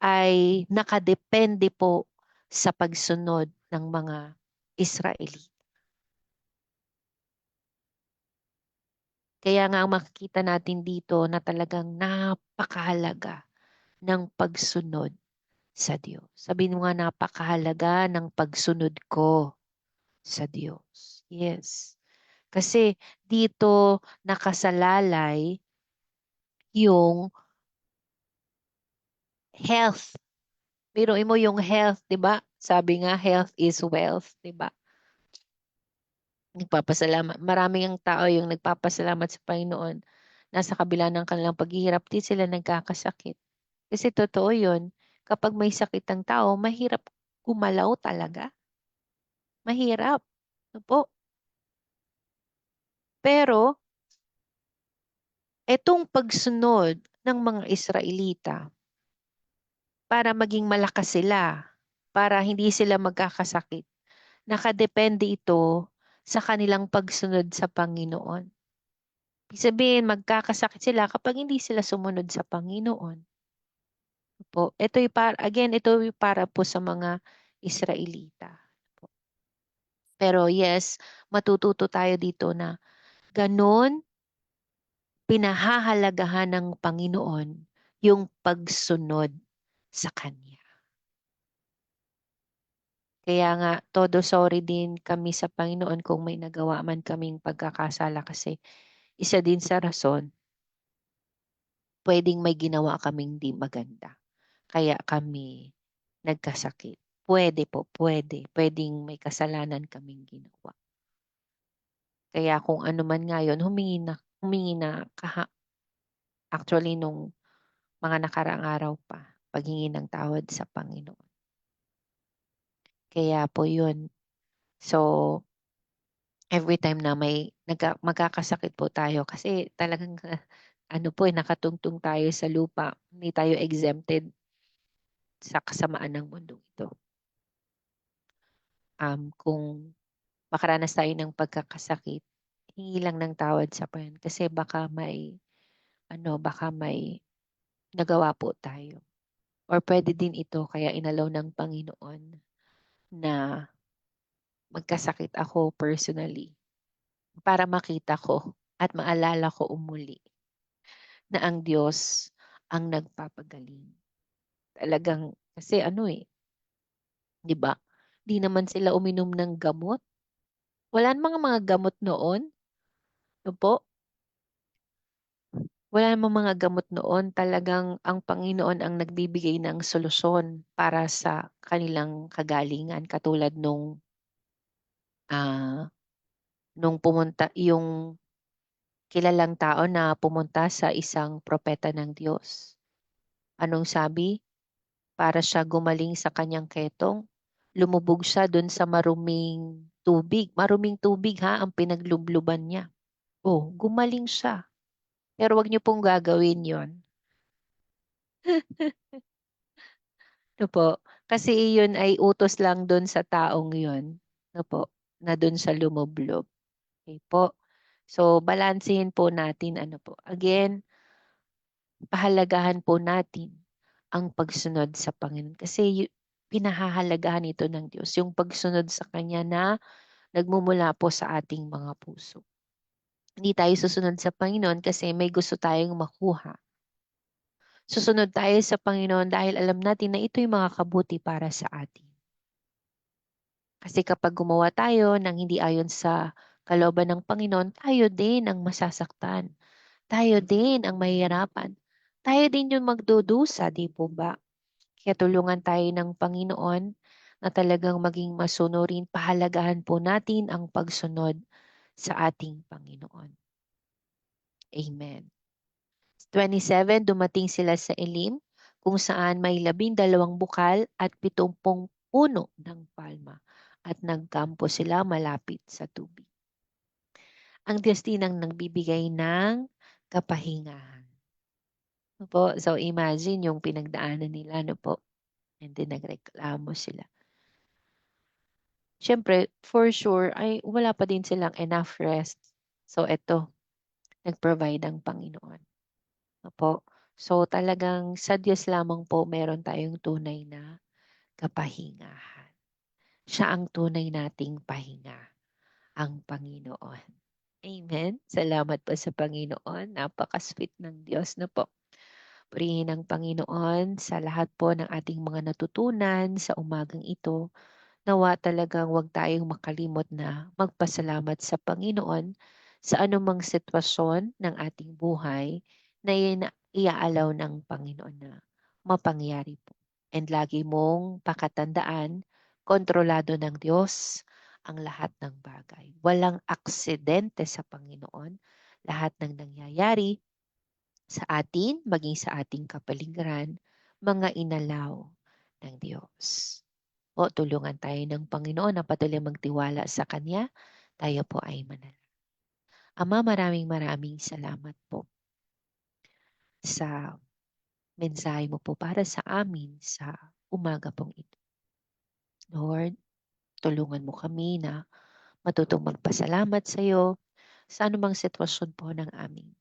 ay nakadepende po sa pagsunod ng mga Israeli. Kaya nga ang makikita natin dito na talagang napakahalaga ng pagsunod sa Diyos. Sabihin mo nga, napakahalaga ng pagsunod ko sa Diyos. Yes. Kasi dito nakasalalay yung health. Biruin mo yung health, 'di ba? Sabi nga health is wealth, 'di ba? Nagpapasalamat. Maraming ang tao yung nagpapasalamat sa Panginoon. Nasa kabila ng kanilang paghihirap, di sila nagkakasakit. Kasi totoo yun. Kapag may sakit ang tao, mahirap gumalaw talaga. Mahirap. Ano po? Pero, etong pagsunod ng mga Israelita para maging malakas sila, para hindi sila magkakasakit, nakadepende ito sa kanilang pagsunod sa Panginoon. Ibig sabihin, magkakasakit sila kapag hindi sila sumunod sa Panginoon. Po, ito yung para po sa mga Israelita. Pero yes, matututo tayo dito na ganun pinahahalagahan ng Panginoon yung pagsunod sa Kanya. Kaya nga, todo sorry din kami sa Panginoon kung may nagawa man kaming pagkakasala kasi isa din sa rason, pwedeng may ginawa kaming di maganda. Kaya kami nagkasakit. Pwede po, pwede. Pwedeng may kasalanan kaming ginawa. Kaya kung ano man ngayon, humingi na actually nung mga nakaraang araw pa, paghingi ng tawad sa Panginoon. Kaya po yun. So, every time na magkakasakit po tayo kasi talagang ano po nakatungtong tayo sa lupa. Hindi tayo exempted sa kasamaan ng mundo ito. Kung makaranas tayo ng pagkakasakit, hingi lang ng tawad sa Panginoon kasi baka may nagawa po tayo. Or pwede din ito kaya inalaw ng Panginoon na magkasakit ako personally para makita ko at maalala ko umuli na ang Diyos ang nagpapagaling. Talagang kasi 'di ba? Di naman sila uminom ng gamot. Wala namang mga gamot noon, no po? Wala namang mga gamot noon. Talagang ang Panginoon ang nagbibigay ng solusyon para sa kanilang kagalingan. Katulad ah, nung pumunta, yung kilalang tao na pumunta sa isang propeta ng Diyos. Anong sabi? Para siya gumaling sa kanyang ketong, lumubog siya dun sa maruming tubig. Maruming tubig ha, ang pinaglubluban niya. Oh, gumaling siya. Pero wag niyo pong gagawin yon. No po? Kasi iyon ay utos lang doon sa taong yun. No po? Na doon sa lumublob. Okay po. So, balansehin po natin ano po. Again, pahalagahan po natin ang pagsunod sa Panginoon. Kasi pinahahalagahan ito ng Diyos, yung pagsunod sa Kanya na nagmumula po sa ating mga puso. Hindi tayo susunod sa Panginoon kasi may gusto tayong makuha. Susunod tayo sa Panginoon dahil alam natin na ito'y makakabuti para sa atin. Kasi kapag gumawa tayo ng hindi ayon sa kalooban ng Panginoon, tayo din ang masasaktan. Tayo din ang mahihirapan. Tayo din yung magdudusa, di po ba? Kaya tulungan tayo ng Panginoon na talagang maging masunurin. Pahalagahan po natin ang pagsunod sa ating Panginoon. Amen. 27, dumating sila sa Elim, kung saan may 12 bukal at 70 puno ng palma, at nagkampo sila malapit sa tubig. Ang Diyos din ang nagbibigay ng kapahingahan. No po? So imagine yung pinagdaanan nila, no po? And then nagreklamo sila. Siyempre, for sure, ay wala pa din silang enough rest. So eto, nag-provide ang Panginoon. Opo. So talagang sa Diyos lamang po meron tayong tunay na kapahingahan. Siya ang tunay nating pahinga, ang Panginoon. Amen. Salamat po sa Panginoon. Napaka-sweet ng Diyos na po. Purihin ang Panginoon sa lahat po ng ating mga natutunan sa umagang ito. Nawa talagang huwag tayong makalimot na magpasalamat sa Panginoon sa anumang sitwasyon ng ating buhay na iaalaw ng Panginoon na mapangyari po. And lagi mong pakatandaan, kontrolado ng Diyos ang lahat ng bagay. Walang aksidente sa Panginoon. Lahat ng nangyayari sa atin, maging sa ating kapaligiran, mga inalaw ng Diyos. O tulungan tayo ng Panginoon na patuloy magtiwala sa Kanya. Tayo po ay manalangin. Ama, maraming maraming salamat po sa mensahe mo po para sa amin sa umaga pong ito. Lord, tulungan mo kami na matutong magpasalamat sa iyo sa anumang sitwasyon po ng aming.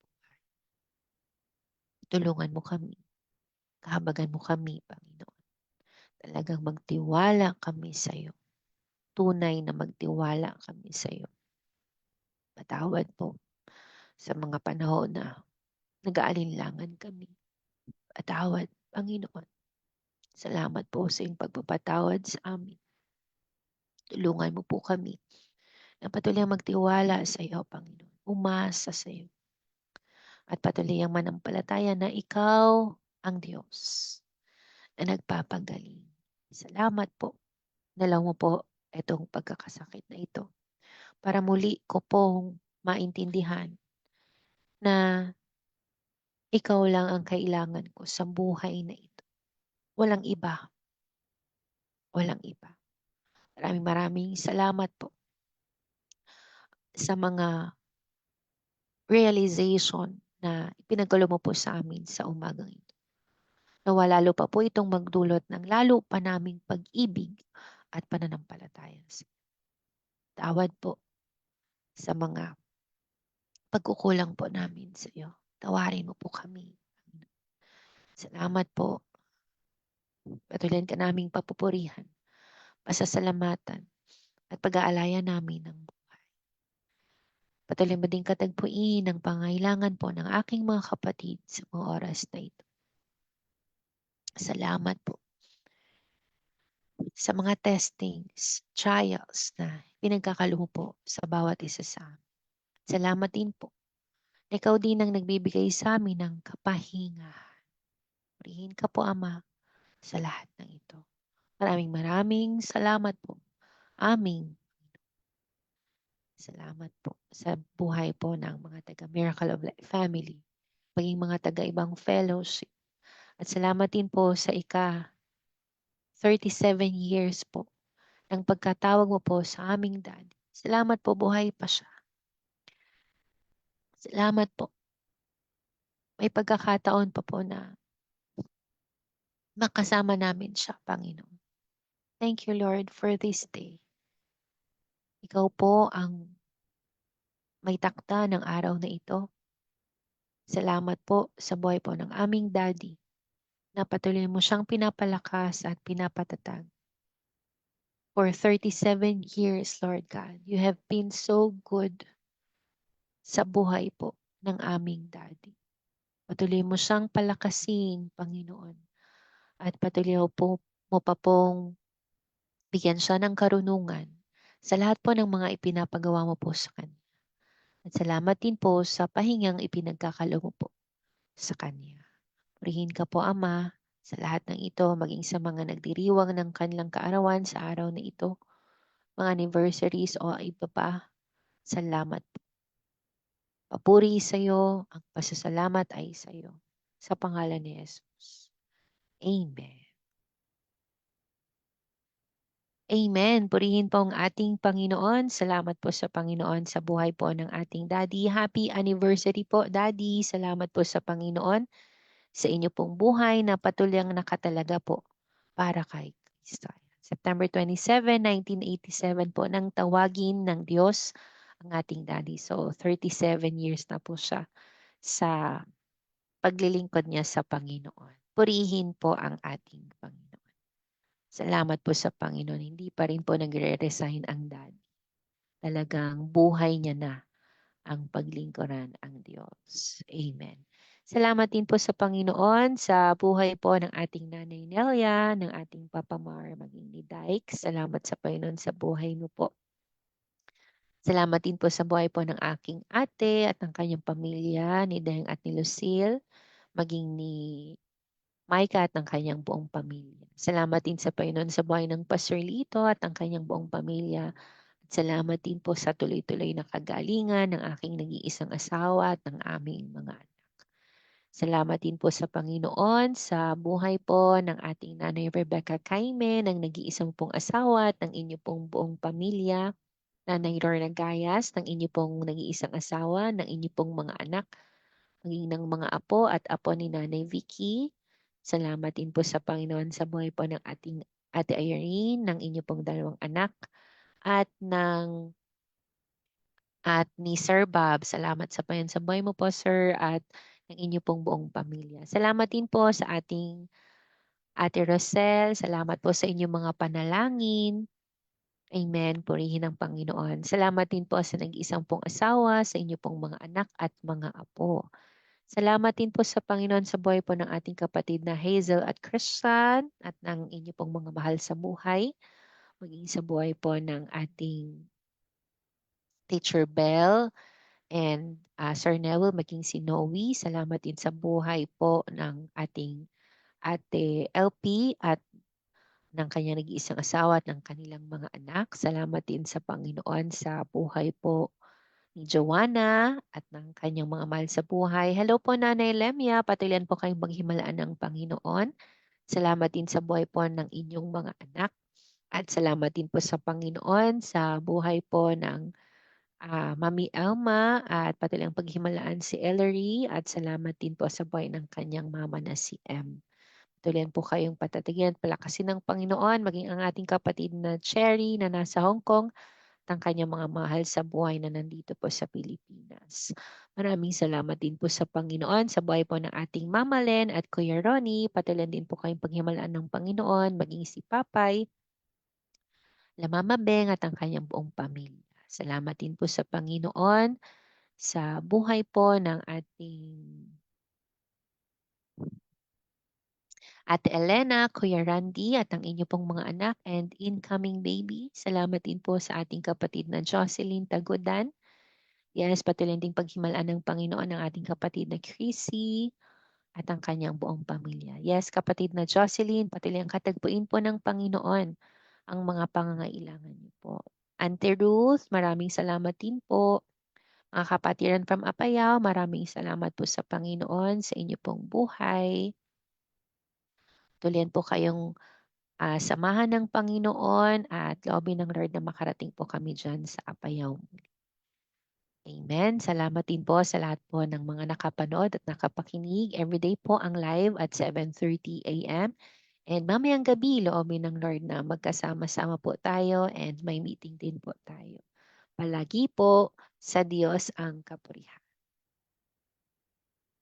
Tulungan mo kami, kahabagan mo kami, Panginoon. Talagang magtiwala kami sa iyo. Tunay na magtiwala kami sa iyo. Patawad po sa mga panahon na nag-aalinlangan kami. Patawad, Panginoon. Salamat po sa iyong pagpapatawad sa amin. Tulungan mo po kami na patuloy magtiwala sa iyo, Panginoon. Umasa sa iyo. At patuloy ang manampalataya na ikaw ang Diyos na nagpapagaling. Salamat po. Dalaw mo po itong pagkakasakit na ito para muli ko pong maintindihan na ikaw lang ang kailangan ko sa buhay na ito. Walang iba. Walang iba. Maraming maraming salamat po sa mga realization na ipinagkaloob mo po sa amin sa umagang ito. Nawa lalo pa po itong magdulot ng lalo pa naming pag-ibig at pananampalataya. Tawad po sa mga pagkukulang po namin sa iyo. Tawarin mo po kami. Salamat po. Patuloy ka naming papupurihan, pasasalamatan, at pag-aalaya namin ng buhay. Patuloy mo din katagpuin ang pangailangan po ng aking mga kapatid sa mga oras na ito. Salamat po sa mga testings, trials na pinagkakaluho po sa bawat isa sa amin. Salamat din po. Ikaw din ang nagbibigay sa amin ng kapahingahan. Purihin ka po, Ama, sa lahat ng ito. Maraming maraming salamat po. Aming salamat po sa buhay po ng mga taga Miracle of Life family, maging mga taga ibang fellowship. At salamat din po sa 37 years po ng pagkatawag mo po sa aming daddy. Salamat po, buhay pa siya. Salamat po. May pagkakataon pa po na makasama namin siya, Panginoon. Thank you, Lord, for this day. Ikaw po ang may takda ng araw na ito. Salamat po sa buhay po ng aming daddy na patuloy mo siyang pinapalakas at pinapatatag. For 37 years, Lord God, you have been so good sa buhay po ng aming daddy. Patuloy mo siyang palakasin, Panginoon. At patuloy mo pa pong bigyan siya ng karunungan sa lahat po ng mga ipinapagawa mo po sa kanya. At salamat din po sa pahingang ipinagkakalob mo po sa kanya. Purihin ka po, Ama, sa lahat ng ito, maging sa mga nagdiriwang ng kanilang kaarawan sa araw na ito, mga anniversaries o iba pa. Salamat. Papuri sa iyo, ang pasasalamat ay sa iyo. Sa pangalan ni Jesus. Amen. Amen. Purihin po ang ating Panginoon. Salamat po sa Panginoon sa buhay po ng ating Daddy. Happy anniversary po, Daddy. Salamat po sa Panginoon sa inyo pong buhay na patuloy nakatalaga po para kay Kristo. September 27, 1987 po nang tawagin ng Diyos ang ating Daddy. So 37 years na po siya sa paglilingkod niya sa Panginoon. Purihin po ang ating Panginoon. Salamat po sa Panginoon. Hindi pa rin po nagre-resign ang Daddy. Talagang buhay niya na ang paglingkuran ang Diyos. Amen. Salamat din po sa Panginoon sa buhay po ng ating Nanay Nelia, ng ating Papa Mar, maging ni Dyke. Salamat sa Panginoon sa buhay mo po. Salamat din po sa buhay po ng aking ate at ng kanyang pamilya, ni Deng at ni Lucille, maging ni Micah at ng kanyang buong pamilya. Salamat din sa Panginoon sa buhay ng Pastor Lito at ang kanyang buong pamilya. Salamat din po sa tuloy-tuloy na kagalingan ng aking nag-iisang asawa at ng aming mga anak. Salamat din po sa Panginoon sa buhay po ng ating Nanay Rebecca Caime, ng nag-iisang pong asawa at ng inyo pong buong pamilya. Nanay Lorna Gayas, ng inyo pong nag-iisang asawa, ng inyo pong mga anak, maging ng mga apo at apo ni Nanay Vicky. Salamat din po sa Panginoon sa buhay po ng ating Ate Irene, ng inyo pong dalawang anak, at ni Sir Bob. Salamat sa Panginoon sa buhay mo po, Sir, at ng inyo pong buong pamilya. Salamat din po sa ating Ate Rosel. Salamat po sa inyong mga panalangin. Amen. Purihin ang Panginoon. Salamat din po sa nag-isang pong asawa, sa inyo pong mga anak at mga apo. Salamat din po sa Panginoon sa buhay po ng ating kapatid na Hazel at Christian at ng inyo pong mga mahal sa buhay. Maging sa buhay po ng ating Teacher Bell and Sir Neville, maging si Noe. Salamat din sa buhay po ng ating Ate LP at ng kanyang nag-iisang asawa at ng kanilang mga anak. Salamat din sa Panginoon sa buhay po ni Joanna at ng kanyang mga mahal sa buhay. Hello po Nanay Lemia, patuloy po kayong maghimalaan ng Panginoon. Salamat din sa buhay po ng inyong mga anak. At salamat din po sa Panginoon sa buhay po ng Mami Elma at patuloy ang paghimalaan si Ellery at salamat din po sa buhay ng kanyang mama na si M. Patuloy po kayong patatagyan at palakasin ng Panginoon, maging ang ating kapatid na Cherry na nasa Hong Kong at ang kanyang mga mahal sa buhay na nandito po sa Pilipinas. Maraming salamat din po sa Panginoon sa buhay po ng ating Mama Len at Kuya Ronnie. Patuloy din po kayong paghimalaan ng Panginoon, maging si Papay, la Mama Beng at ang kanyang buong pamilya. Salamat din po sa Panginoon sa buhay po ng ating Ate Elena, Kuya Randy at ang inyo pong mga anak and incoming baby. Salamat din po sa ating kapatid na Jocelyn Tagudan. Yes, patuloy ding paghimalaan ng Panginoon ng ating kapatid na Chrissy at ang kanyang buong pamilya. Yes, kapatid na Jocelyn, patuloy ang katagpuin po ng Panginoon ang mga pangangailangan niyo po. Auntie Ruth, maraming salamat din po. Mga kapatiran from Apayao, maraming salamat po sa Panginoon sa inyo pong buhay. Tuloyan po kayong samahan ng Panginoon at loobin ng Lord na makarating po kami dyan sa Apayao. Amen. Salamat din po sa lahat po ng mga nakapanood at nakapakinig. Everyday po ang live at 7:30 a.m. And mamayang gabi, loobin ng Lord na magkasama-sama po tayo and may meeting din po tayo. Palagi po Sa Diyos ang kapurihan.